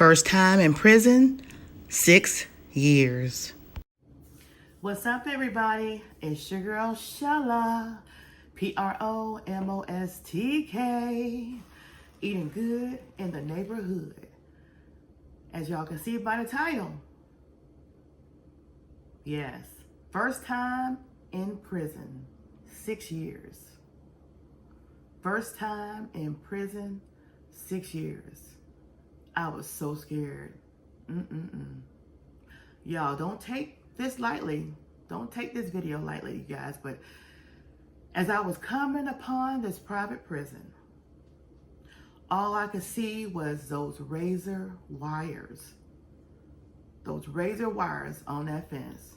First time in prison, 6 years. What's up, everybody? It's your girl, Shella. Promostk. Eating good in the neighborhood. As y'all can see by the title. Yes. First time in prison, 6 years. First time in prison, 6 years. I was so scared. Y'all, don't take this lightly. Don't take this video lightly, you guys. But as I was coming upon this private prison, all I could see was those razor wires. Those razor wires on that fence.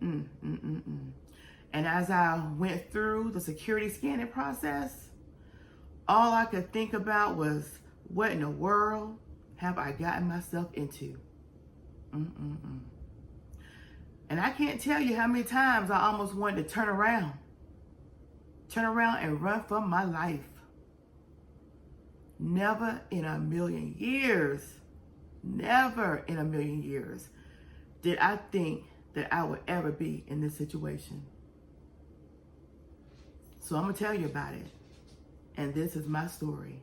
And as I went through the security scanning process, all I could think about was, what in the world have I gotten myself into? And I can't tell you how many times I almost wanted to turn around and run for my life. Never in a million years did I think that I would ever be in this situation. So I'm gonna tell you about it. And this is my story.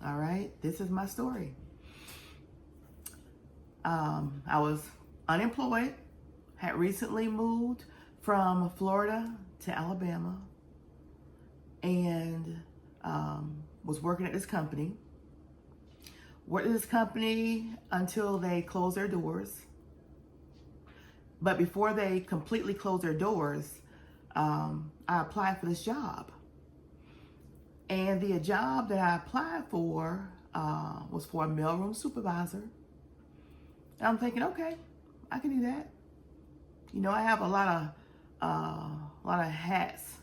All right, this is my story. I was unemployed, had recently moved from Florida to Alabama, and was working at this company. Worked at this company until they closed their doors. But before they completely closed their doors, I applied for this job. And the job that I applied for was for a mailroom supervisor. And I'm thinking, okay, I can do that. You know, I have a lot of hats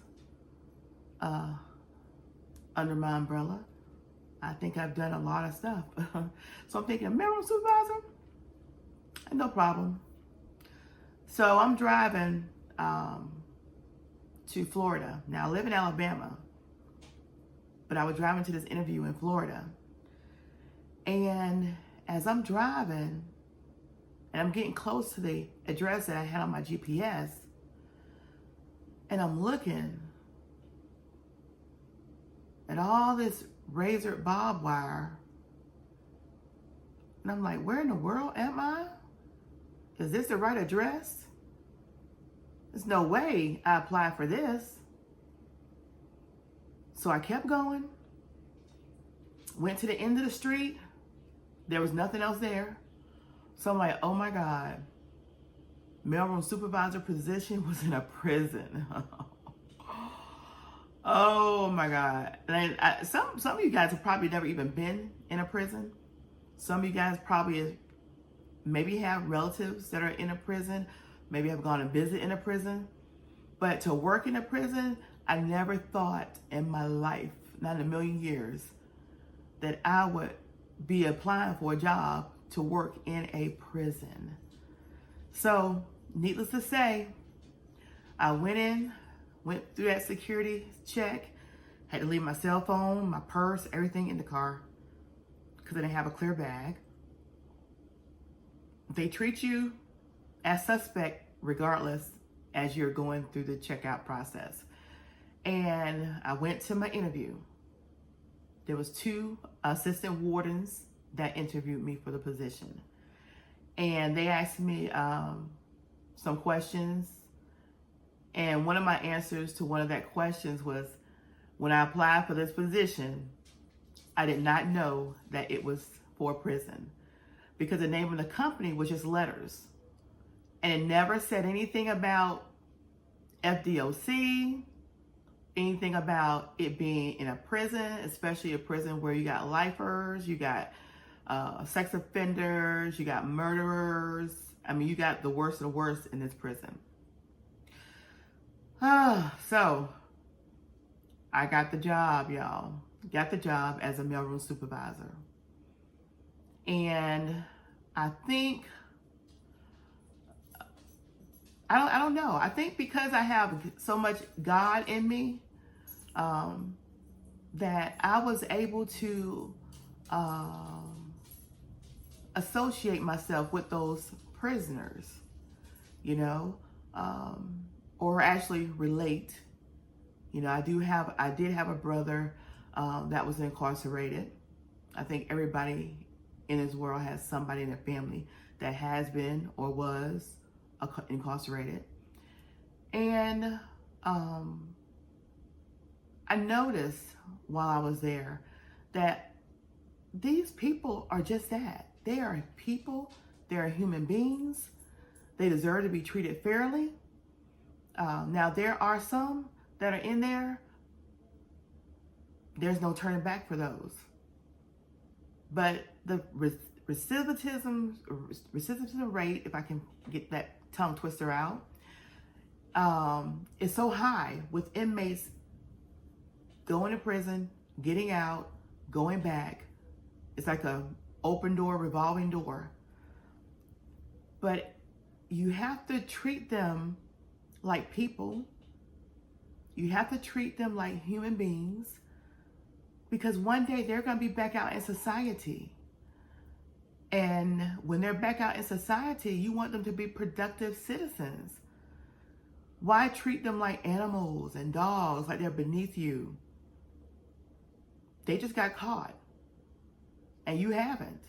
under my umbrella. I think I've done a lot of stuff. So I'm thinking, a mailroom supervisor? No problem. So I'm driving to Florida. Now I live in Alabama, but I was driving to this interview in Florida. And as I'm driving, and I'm getting close to the address that I had on my GPS, and I'm looking at all this razor barbed wire, and I'm like, where in the world am I? Is this the right address? There's no way I applied for this. So I kept going, went to the end of the street. There was nothing else there. So I'm like, oh my God, mailroom supervisor position was in a prison. Oh my God. And some of you guys have probably never even been in a prison. Some of you guys probably maybe have relatives that are in a prison, maybe have gone to visit in a prison. But to work in a prison, I never thought in my life, not in a million years, that I would be applying for a job to work in a prison. So, needless to say, I went through that security check, had to leave my cell phone, my purse, everything in the car, because I didn't have a clear bag. They treat you as suspect regardless as you're going through the checkout process. And I went to my interview. There was 2 assistant wardens that interviewed me for the position. And they asked me some questions. And one of my answers to one of that questions was, when I applied for this position, I did not know that it was for prison, because the name of the company was just letters. And it never said anything about FDOC, anything about it being in a prison, especially a prison where you got lifers, you got sex offenders, you got murderers. I mean, you got the worst of the worst in this prison. So I got the job, y'all. Got the job as a mailroom supervisor. And I think, I don't know. I think because I have so much God in me, that I was able to associate myself with those prisoners, you know, or actually relate. You know, I did have a brother that was incarcerated. I think everybody in this world has somebody in their family that has been or was incarcerated. And I noticed while I was there that these people are just that. They are people. They are human beings. They deserve to be treated fairly. Now, there are some that are in there. There's no turning back for those. But the recidivism rate, if I can get that tongue twister out, is so high with inmates going to prison, getting out, going back. It's like a open door, revolving door. But you have to treat them like people. You have to treat them like human beings, because one day they're going to be back out in society. And when they're back out in society, you want them to be productive citizens. Why treat them like animals and dogs, like they're beneath you? They just got caught, and you haven't.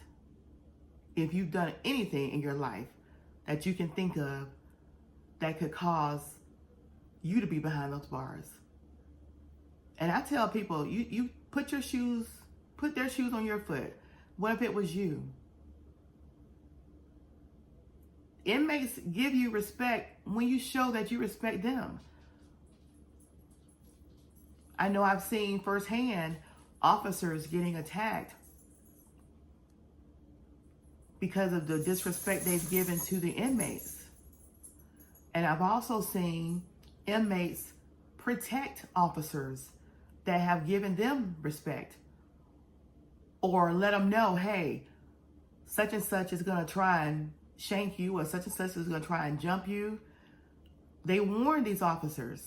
If you've done anything in your life that you can think of that could cause you to be behind those bars. And I tell people, you put their shoes on your foot. What if it was you? Inmates give you respect when you show that you respect them. I know I've seen firsthand officers getting attacked because of the disrespect they've given to the inmates. And I've also seen inmates protect officers that have given them respect, or let them know, hey, such and such is going to try and shank you, or such and such is going to try and jump you. They warn these officers.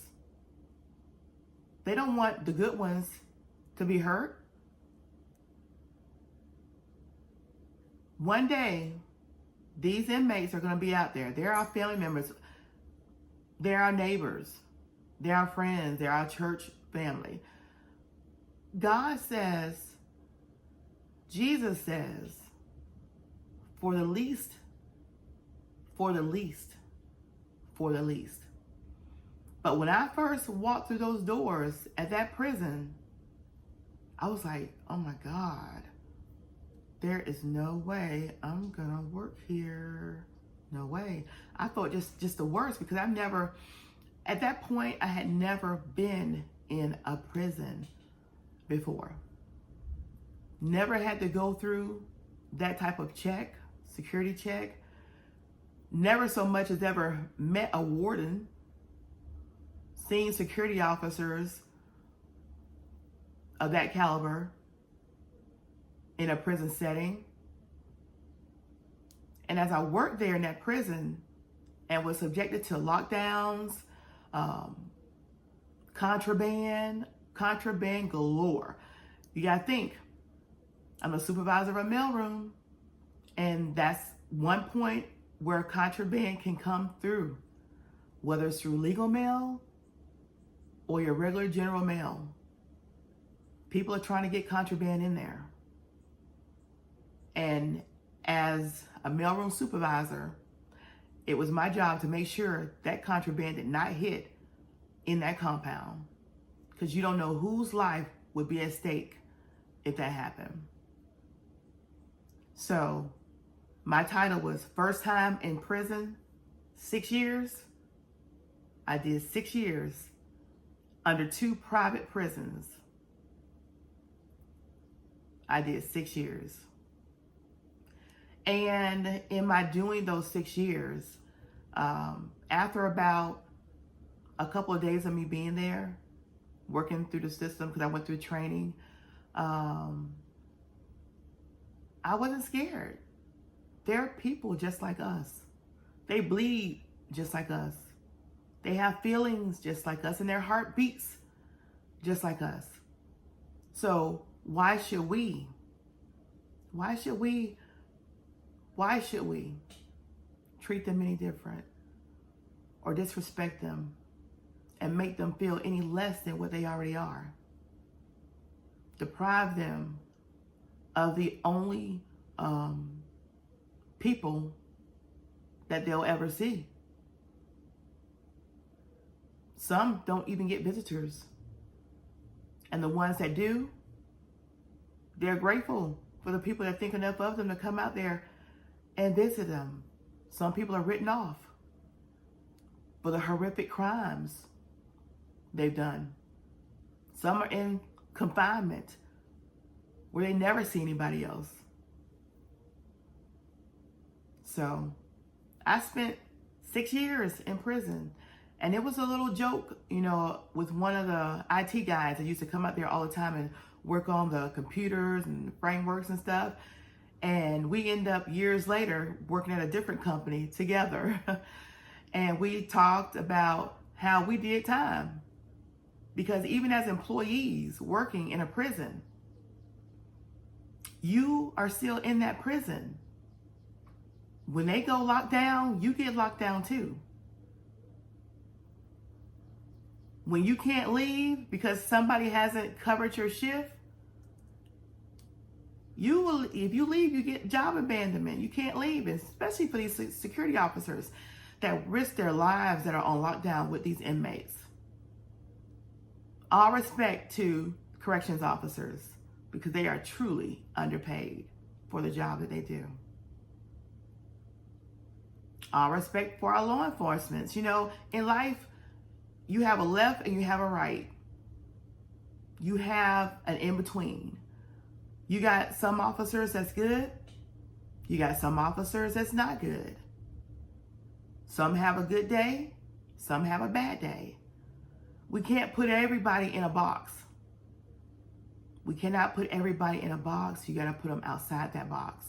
They don't want the good ones to be hurt. One day, these inmates are going to be out there. They're our family members. They're our neighbors. They're our friends. They're our church family. God says, Jesus says, for the least, for the least, for the least. But when I first walked through those doors at that prison, I was like, oh my God, there is no way I'm gonna work here. No way. I thought just the worst, because I've never, at that point, I had never been in a prison before. Never had to go through that type of check, security check. Never so much as ever met a warden, seen security officers of that caliber in a prison setting. And as I worked there in that prison and was subjected to lockdowns, contraband galore. You gotta think, I'm a supervisor of a mailroom, and that's one point where contraband can come through, whether it's through legal mail or your regular general mail. People are trying to get contraband in there. And as a mailroom supervisor, it was my job to make sure that contraband did not hit in that compound, because you don't know whose life would be at stake if that happened. So my title was first time in prison, 6 years. I did 6 years under 2 private prisons. I did 6 years. And in my doing those 6 years, after about a couple of days of me being there, working through the system, because I went through training, I wasn't scared. They're people just like us. They bleed just like us. They have feelings just like us, and their heart beats just like us. So why should we treat them any different or disrespect them and make them feel any less than what they already are? Deprive them of the only people that they'll ever see. Some don't even get visitors. And the ones that do, they're grateful for the people that think enough of them to come out there and visit them. Some people are written off for the horrific crimes they've done. Some are in confinement where they never see anybody else. So I spent 6 years in prison, and it was a little joke, you know, with one of the IT guys that used to come out there all the time and work on the computers and frameworks and stuff. And we end up years later working at a different company together. And we talked about how we did time. Because even as employees working in a prison, you are still in that prison. When they go locked down, you get locked down too. When you can't leave because somebody hasn't covered your shift, you will, if you leave, you get job abandonment. You can't leave, especially for these security officers that risk their lives that are on lockdown with these inmates. All respect to corrections officers because they are truly underpaid for the job that they do. All respect for our law enforcement. You know, in life, you have a left and you have a right. You have an in-between. You got some officers that's good. You got some officers that's not good. Some have a good day. Some have a bad day. We can't put everybody in a box. We cannot put everybody in a box. You got to put them outside that box.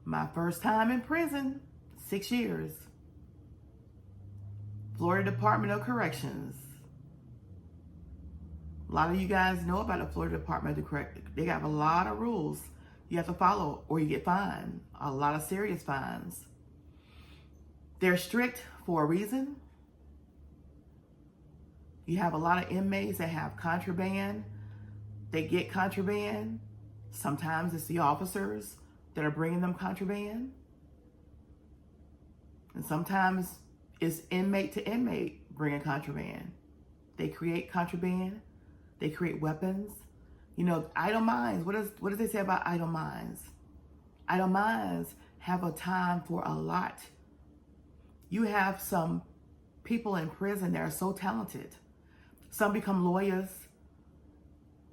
My first time in prison, 6 years. Florida Department of Corrections. A lot of you guys know about the Florida Department of Corrections. They got a lot of rules you have to follow or you get fined. A lot of serious fines. They're strict for a reason. You have a lot of inmates that have contraband. They get contraband. Sometimes it's the officers that are bringing them contraband. And sometimes it's inmate to inmate bringing contraband. They create contraband. They create weapons. You know, idle minds. What does they say about idle minds? Idle minds have a time for a lot. You have some people in prison that are so talented. Some become lawyers.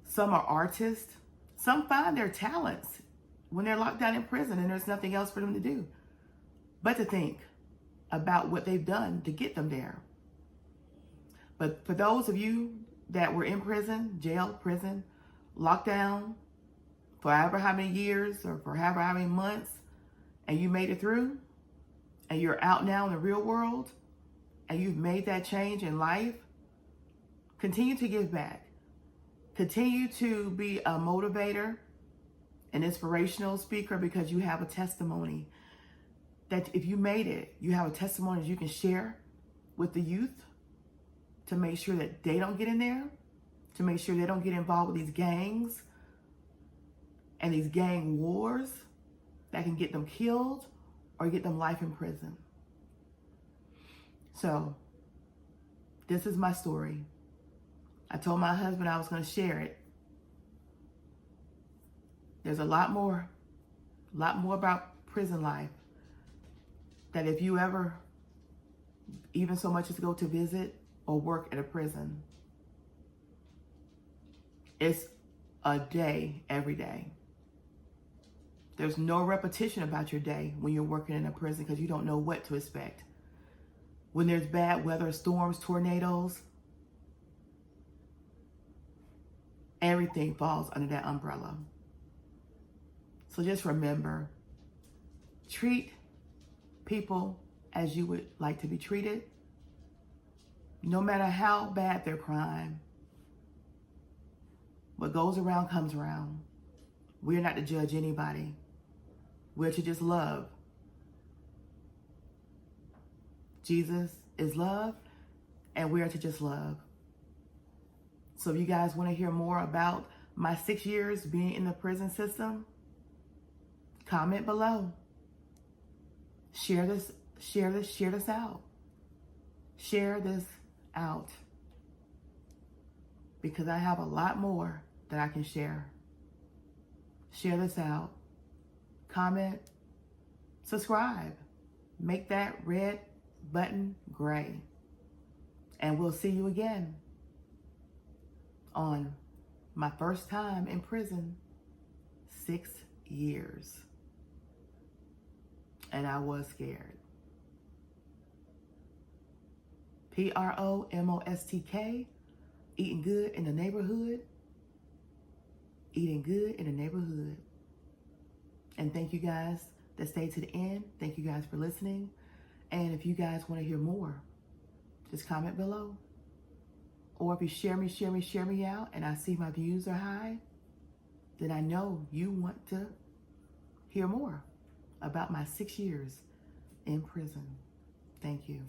Some are artists. Some find their talents when they're locked down in prison and there's nothing else for them to do but to think about what they've done to get them there. But for those of you that were in prison, jail, prison, locked down for however how many years or for however how many months, and you made it through, and you're out now in the real world, and you've made that change in life, continue to give back. Continue to be a motivator, an inspirational speaker, because you have a testimony that if you made it, you have a testimony that you can share with the youth to make sure that they don't get in there, to make sure they don't get involved with these gangs and these gang wars that can get them killed or get them life in prison. So this is my story. I told my husband I was going to share it. There's a lot more about prison life that if you ever, even so much as go to visit or work at a prison, it's a day every day. There's no repetition about your day when you're working in a prison because you don't know what to expect. When there's bad weather, storms, tornadoes, everything falls under that umbrella. So just remember, treat people as you would like to be treated, no matter how bad their crime. What goes around comes around. We're not to judge anybody. We're to just love. Jesus is love, and we're to just love. So if you guys want to hear more about my 6 years being in the prison system, comment below. Share this out. Share this out. Because I have a lot more that I can share. Share this out. Comment. Subscribe. Make that red button gray. And we'll see you again on my first time in prison, 6 years. And I was scared. Promostk, eating good in the neighborhood. Eating good in the neighborhood. And thank you guys that stayed to the end. Thank you guys for listening. And if you guys want to hear more, just comment below. Or if you share me out, and I see my views are high, then I know you want to hear more about my 6 years in prison. Thank you.